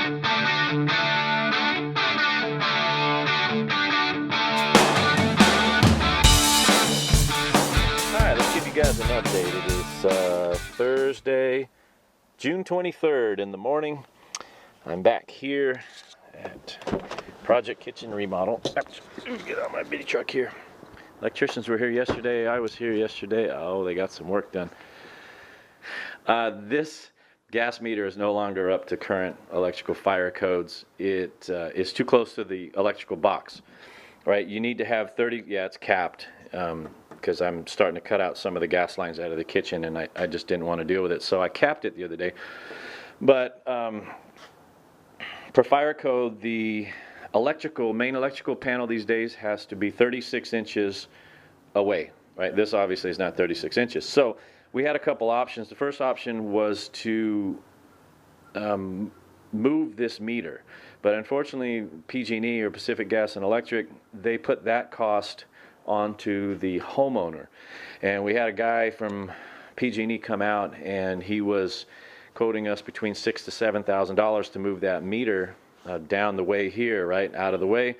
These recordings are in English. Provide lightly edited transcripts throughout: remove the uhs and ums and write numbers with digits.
Alright, let's give you guys an update. It is Thursday, June 23rd in the morning. I'm back here at Project Kitchen Remodel. Get out my bitty truck here. Electricians were here yesterday. I was here yesterday. Oh, they got some work done. This gas meter is no longer up to current electrical fire codes. It is too close to the electrical box. Right? You need to have 30. Yeah, it's capped. Because I'm starting to cut out some of the gas lines out of the kitchen, and I just didn't want to deal with it, so I capped it the other day. But per fire code, the main electrical panel these days has to be 36 inches away, right? This obviously is not 36 inches. So we had a couple options. The first option was to move this meter, but unfortunately PG&E, or Pacific Gas and Electric, they put that cost onto the homeowner. And we had a guy from PG&E come out, and he was quoting us between $6,000 to $7,000 to move that meter down the way here, right out of the way,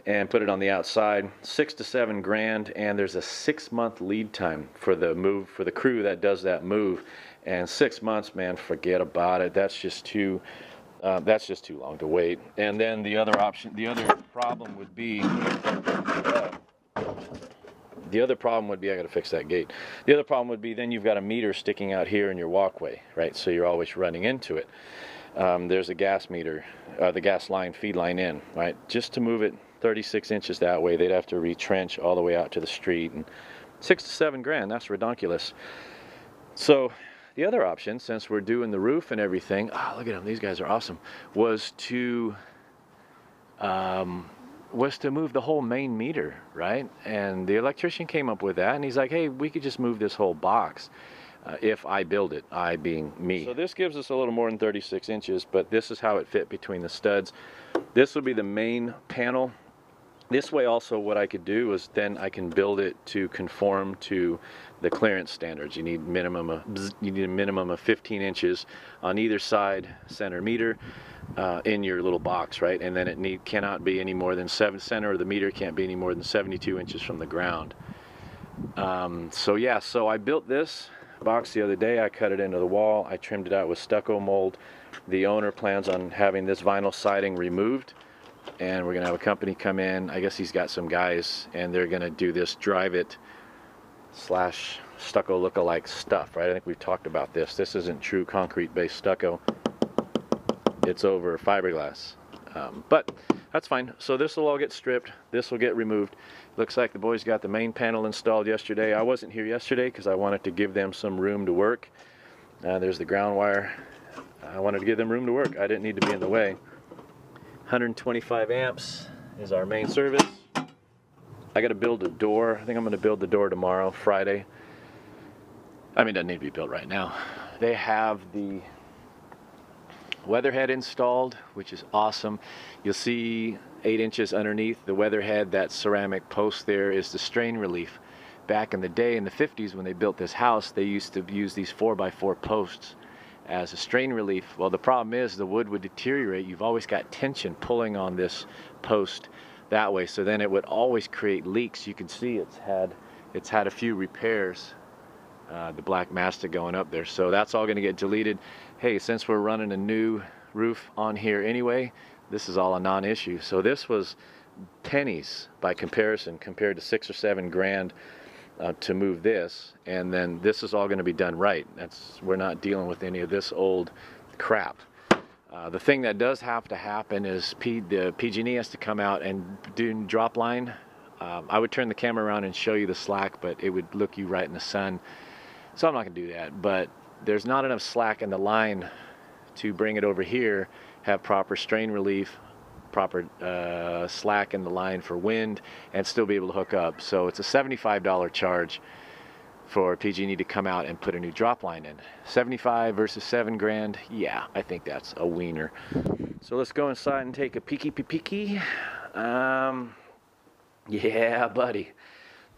and put it on the outside. $6,000 to $7,000, and there's a 6-month lead time for the move, for the crew that does that move. And 6 months, man, forget about it. That's just too long to wait. And then the other problem would be, I got to fix that gate. The other problem would be then you've got a meter sticking out here in your walkway, right? So you're always running into it. There's a gas meter, the gas line, feed line in, right? Just to move it 36 inches that way, they'd have to retrench all the way out to the street, and $6,000 to $7,000, that's redonkulous. So the other option, since we're doing the roof and everything, look at them, these guys are awesome, was to move the whole main meter, right? And the electrician came up with that, and he's like, hey, we could just move this whole box if I build it, I being me. So this gives us a little more than 36 inches, but this is how it fit between the studs. This will be the main panel. This way also what I could do is then I can build it to conform to the clearance standards. You need a minimum of 15 inches on either side center meter in your little box, right? And then it cannot be any more than center of the meter can't be any more than 72 inches from the ground. So I built this box the other day. I cut it into the wall. I trimmed it out with stucco mold. The owner plans on having this vinyl siding removed, and we're gonna have a company come in. I guess he's got some guys, and they're gonna do this drive it / stucco look-alike stuff, right? I think we've talked about this. This isn't true concrete based stucco. It's over fiberglass, but that's fine. So this will all get stripped. This will get removed. Looks like the boys got the main panel installed yesterday. I wasn't here yesterday because I wanted to give them some room to work. There's the ground wire. I wanted to give them room to work. I didn't need to be in the way. 125 amps is our main service. I got to build a door. I think I'm going to build the door tomorrow, Friday. I mean, it doesn't need to be built right now. They have the weatherhead installed, which is awesome. You'll see 8 inches underneath the weatherhead. That ceramic post there is the strain relief. Back in the day, in the 50s, when they built this house, they used to use these 4x4 posts as a strain relief. Well, the problem is the wood would deteriorate. You've always got tension pulling on this post that way, so then it would always create leaks. You can see it's had a few repairs, the black mastic going up there, so that's all going to get deleted. Hey, since we're running a new roof on here anyway, this is all a non-issue. So this was pennies by comparison, compared to $6,000 or $7,000 to move this, and then this is all going to be done right. We're not dealing with any of this old crap. The thing that does have to happen is the PG&E has to come out and do drop line. I would turn the camera around and show you the slack, but it would look you right in the sun. So I'm not going to do that. But there's not enough slack in the line to bring it over here, have proper strain relief, proper slack in the line for wind, and still be able to hook up. So it's a $75 charge for PG&E to come out and put a new drop line in. 75 versus $7,000, yeah, I think that's a wiener. So let's go inside and take a peeky. Yeah, buddy.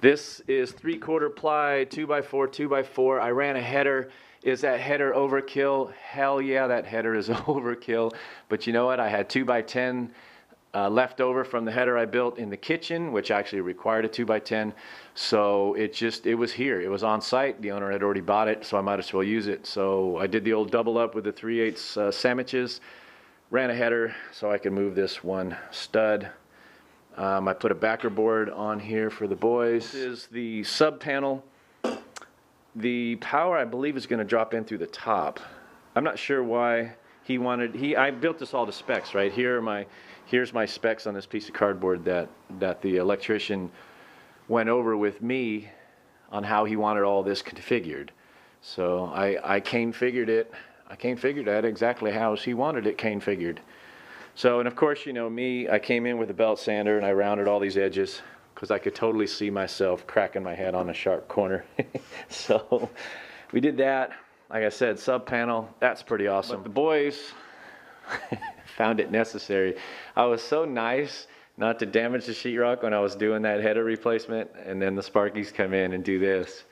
This is 3/4 ply, 2x4, 2x4. I ran a header Is that header overkill? Hell yeah, that header is overkill. But you know what? I had 2x10 left over from the header I built in the kitchen, which actually required a 2x10. So it was here. It was on site. The owner had already bought it, so I might as well use it. So I did the old double up with the 3/8 sandwiches, ran a header so I could move this one stud. I put a backer board on here for the boys. This is the sub panel. The power, I believe, is going to drop in through the top. I'm not sure why I built this all to specs, right? Here's my specs on this piece of cardboard that the electrician went over with me on how he wanted all this configured. So I cane figured it. I cane figured that exactly how he wanted it cane figured. So, and of course, you know me, I came in with a belt sander and I rounded all these edges because I could totally see myself cracking my head on a sharp corner. So we did that. Like I said, sub panel, that's pretty awesome. But the boys found it necessary. I was so nice not to damage the sheetrock when I was doing that header replacement, and then the Sparkies come in and do this.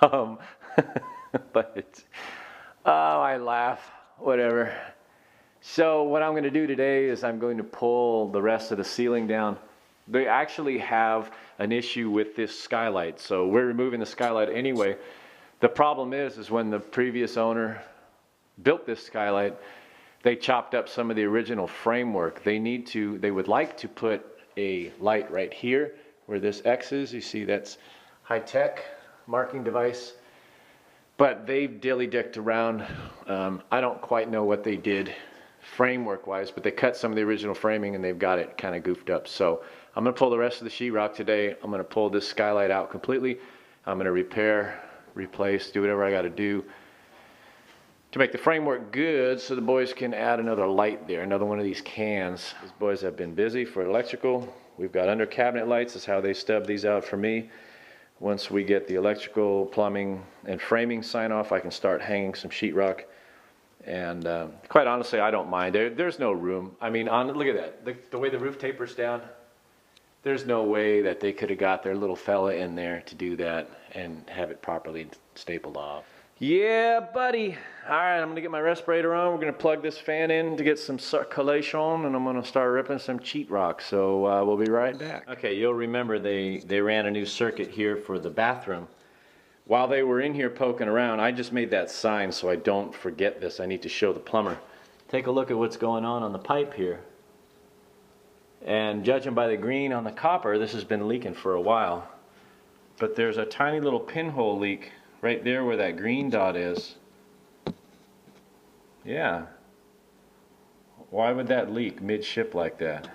But, oh, I laugh, whatever. So what I'm going to do today is I'm going to pull the rest of the ceiling down. They actually have an issue with this skylight, so we're removing the skylight anyway. The problem is when the previous owner built this skylight, they chopped up some of the original framework. They would like to put a light right here where this X is. You see that's high-tech marking device. But they've dilly-dicked around. I don't quite know what they did framework-wise, but they cut some of the original framing and they've got it kind of goofed up. So I'm going to pull the rest of the sheetrock today. I'm going to pull this skylight out completely. I'm going to repair, replace, do whatever I got to do to make the framework good so the boys can add another light there, another one of these cans. These boys have been busy for electrical. We've got under cabinet lights. That's how they stub these out for me. Once we get the electrical, plumbing, and framing sign off, I can start hanging some sheetrock. And quite honestly, I don't mind. There's no room. I mean, look at that. The way the roof tapers down, there's no way that they could have got their little fella in there to do that and have it properly stapled off. Yeah, buddy. All right, I'm going to get my respirator on. We're going to plug this fan in to get some circulation, and I'm going to start ripping some sheetrock. So we'll be right back. Okay, you'll remember they ran a new circuit here for the bathroom. While they were in here poking around, I just made that sign so I don't forget this. I need to show the plumber. Take a look at what's going on the pipe here. And judging by the green on the copper, this has been leaking for a while. But there's a tiny little pinhole leak right there where that green dot is. Yeah. Why would that leak mid-ship like that?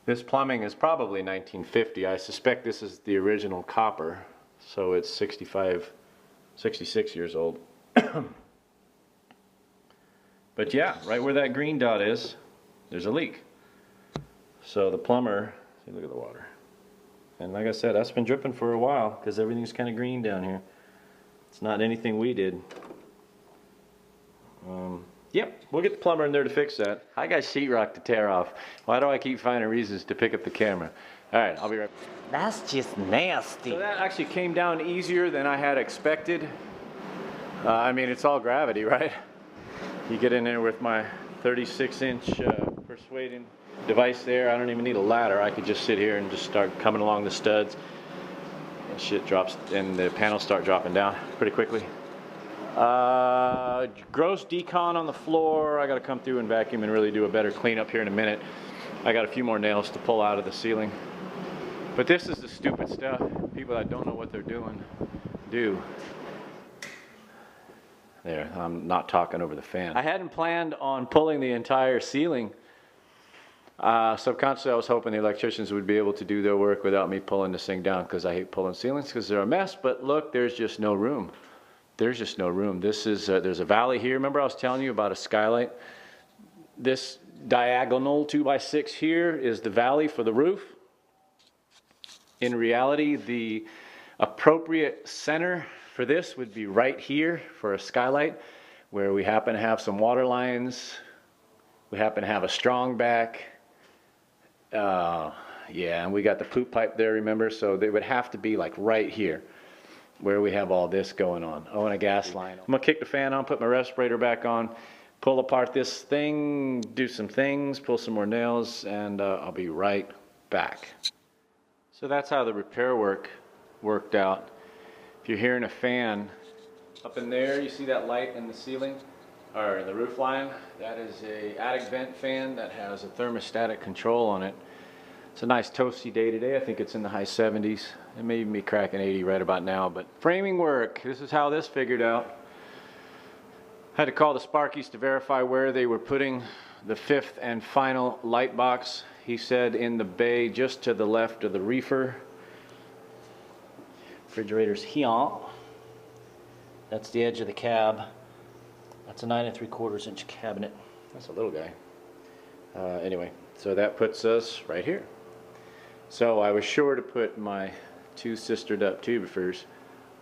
This plumbing is probably 1950. I suspect this is the original copper. So it's 65, 66 years old. But yeah, right where that green dot is, there's a leak. So the plumber, see, look at the water. And like I said, that's been dripping for a while because everything's kind of green down here. It's not anything we did. Yep, we'll get the plumber in there to fix that. I got sheetrock to tear off. Why do I keep finding reasons to pick up the camera? All right, I'll be right back. That's just nasty. So that actually came down easier than I had expected. I mean, it's all gravity, right? You get in there with my 36-inch persuading device there. I don't even need a ladder. I could just sit here and just start coming along the studs. And shit drops, and the panels start dropping down pretty quickly. Gross decon on the floor. I got to come through and vacuum and really do a better cleanup here in a minute. I got a few more nails to pull out of the ceiling. But this is the stupid stuff people that don't know what they're doing do. There, I'm not talking over the fan. I hadn't planned on pulling the entire ceiling. Subconsciously, I was hoping the electricians would be able to do their work without me pulling this thing down because I hate pulling ceilings because they're a mess. But look, there's just no room. There's just no room. This is there's a valley here. Remember I was telling you about a skylight? This diagonal 2x6 here is the valley for the roof. In reality, the appropriate center for this would be right here for a skylight, where we happen to have some water lines. We happen to have a strong back. Yeah, and we got the poop pipe there, remember? So they would have to be like right here. where we have all this going on. Oh, and a gas line. I'm gonna kick the fan on, put my respirator back on, pull apart this thing, do some things, pull some more nails, and I'll be right back. So that's how the repair work worked out. If you're hearing a fan up in there, you see that light in the ceiling or in the roof line? That is a attic vent fan that has a thermostatic control on it. It's a nice toasty day today. I think it's in the high 70s. It may even be cracking 80 right about now, but framing work. This is how this figured out. Had to call the Sparkies to verify where they were putting the fifth and final light box. He said in the bay just to the left of the reefer. Refrigerator's here. That's the edge of the cab. That's a 9 3/4 inch cabinet. That's a little guy. Anyway, so that puts us right here. So I was sure to put my two sistered up tubifers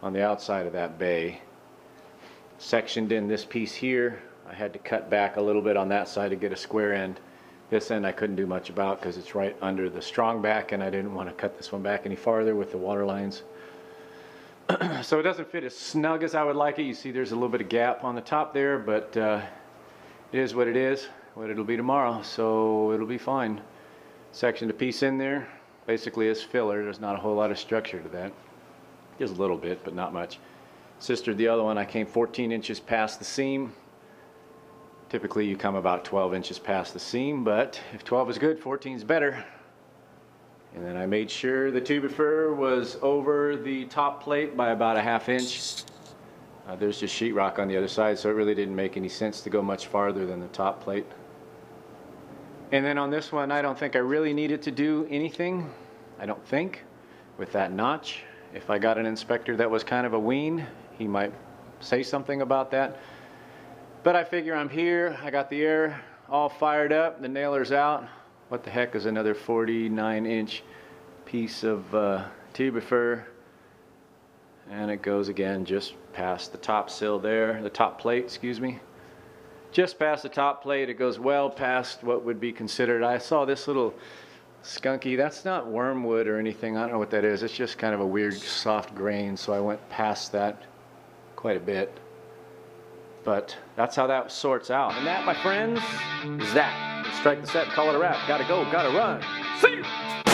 on the outside of that bay. Sectioned in this piece here. I had to cut back a little bit on that side to get a square end. This end I couldn't do much about because it's right under the strong back, and I didn't want to cut this one back any farther with the water lines. So it doesn't fit as snug as I would like it. You see there's a little bit of gap on the top there, but it is what it is, what it'll be tomorrow, so it'll be fine. Sectioned a piece in there, basically as filler. There's not a whole lot of structure to that. Just a little bit, but not much. Sistered the other one, I came 14 inches past the seam. Typically you come about 12 inches past the seam, but if 12 is good, 14 is better. And then I made sure the tubifer was over the top plate by about a ½ inch. There's just sheetrock on the other side, so it really didn't make any sense to go much farther than the top plate. And then on this one, I don't think I really needed to do anything. I don't think, with that notch. If I got an inspector that was kind of a ween, he might say something about that. But I figure I'm here, I got the air all fired up, the nailer's out. What the heck is another 49-inch piece of tubifer? And it goes again just past the top sill there, the top plate, excuse me. Just past the top plate, it goes well past what would be considered. I saw this little skunky, that's not wormwood or anything, I don't know what that is. It's just kind of a weird soft grain, so I went past that quite a bit. But that's how that sorts out. And that, my friends, is that. Strike the set, call it a wrap. Gotta go, gotta run. See you!